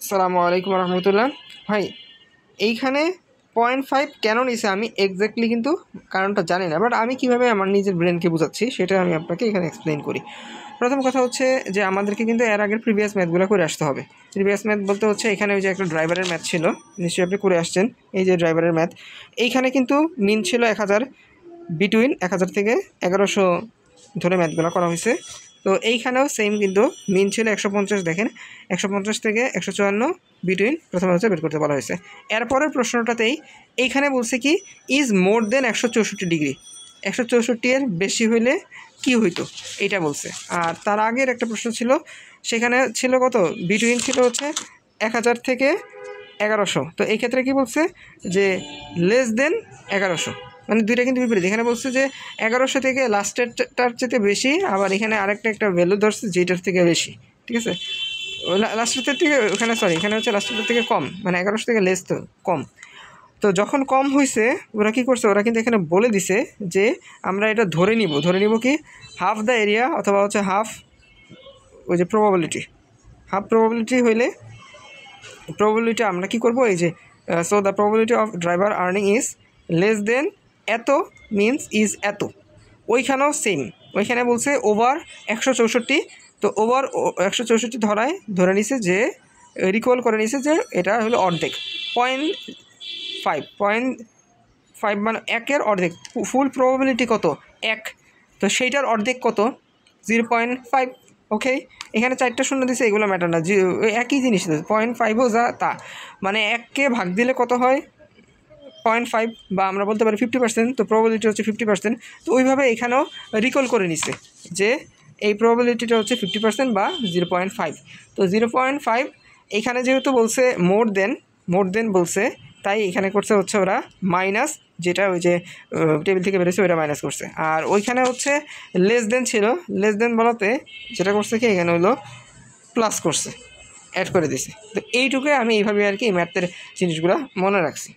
আসসালামু আলাইকুম রহমতুল্লাহ। ভাই এইখানে 0.5 কেন নিছে আমি এক্স্যাক্টলি কিন্তু কারণটা জানি না, বাট আমি কীভাবে আমার নিজের ব্রেনকে বোঝাচ্ছি সেটা আমি আপনাকে এখানে এক্সপ্লেন করি। প্রথম কথা হচ্ছে যে আমাদেরকে কিন্তু এর আগের প্রিভিয়াস ম্যাথগুলো করে আসতে হবে। প্রিভিয়াস ম্যাথ বলতে হচ্ছে এখানে ওই যে একটা ড্রাইভারের ম্যাথ ছিল, নিশ্চয়ই আপনি করে আসছেন। এই যে ড্রাইভারের ম্যাথ, এইখানে কিন্তু মিন ছিল 1000, বিটুইন 1000 থেকে 1100 ধরে ম্যাথগুলো করা হয়েছে। তো এইখানেও সেম কিন্তু মিন ছিল 150, দেখেন 150 থেকে 154 বিটুইন প্রথমে হচ্ছে বের করতে বলা হয়েছে। এরপরের প্রশ্নটাতেই এইখানে বলছে কি ইজ মোর দেন 164 ডিগ্রি, 164 এর বেশি হইলে কি হইতো এইটা বলছে। আর তার আগের একটা প্রশ্ন ছিল, সেখানে ছিল কত, বিটুইন ছিল হচ্ছে 1000 থেকে 1100। তো এই ক্ষেত্রে কী বলছে যে লেস দেন 1100, মানে দুইটা কিন্তু বিপরীত। এখানে বলছে যে 1100 থেকে লাস্টেরটার চেয়ে বেশি, আবার এখানে আরেকটা ভ্যালু ধরছে যেটার থেকে বেশি, ঠিক আছে। লাস্টের থেকে ওখানে এখানে হচ্ছে লাস্টের থেকে কম, মানে 1100 থেকে লেস তো কম। তো যখন কম হয়েছে ওরা কী করছে, ওরা কিন্তু এখানে বলে দিছে যে আমরা এটা ধরে নিব কি হাফ দ্য এরিয়া, অথবা হচ্ছে হাফ ওই যে প্রবাবিলিটি, হাফ প্রবাবিলিটি হইলে প্রবাবিলিটি আমরা কি করব, এই যে so the probability of driver earning is less than এত, মিনস ইজ এত। ওইখানেও সেম, ওইখানে বলছে ওভার 164। তো ওভার 164 ধরে নিছে যে রিকল করে নিছে যে এটা হলো অর্ধেক, 0.5 মানে 1-এর অর্ধেক। ফুল প্রবাবিলিটি কত, 1, তো সেইটার অর্ধেক কত, 0.5। ওকে, এখানে 4টা শূন্য দিছে, এগুলো ম্যাটার না, একই জিনিস 0.5ও যা তা, মানে 1কে ভাগ দিলে কত হয় 0.5, বা আমরা বলতে পারি 50%। তো প্রবাবিলিটি হচ্ছে 50%। তো ওইভাবে এখানেও রিকল করে নিছে যে এই প্রবাবিলিটিটা হচ্ছে 50% বা 0.5। তো 0.5 এখানে যেহেতু বলছে মোর দেন বলছে, তাই এখানে করছে হচ্ছে ওরা মাইনাস, যেটা ওই যে টেবিল থেকে বেরোছে ওইটা মাইনাস করছে। আর ওইখানে হচ্ছে লেস দেন ছিল, লেস দেন বলাতে যেটা করছে কি এখানে হলো প্লাস করছে, অ্যাড করে দিছে। তো এইটুকুই আমি এইভাবে আর কি ম্যাথের জিনিসগুলো মনে রাখছি।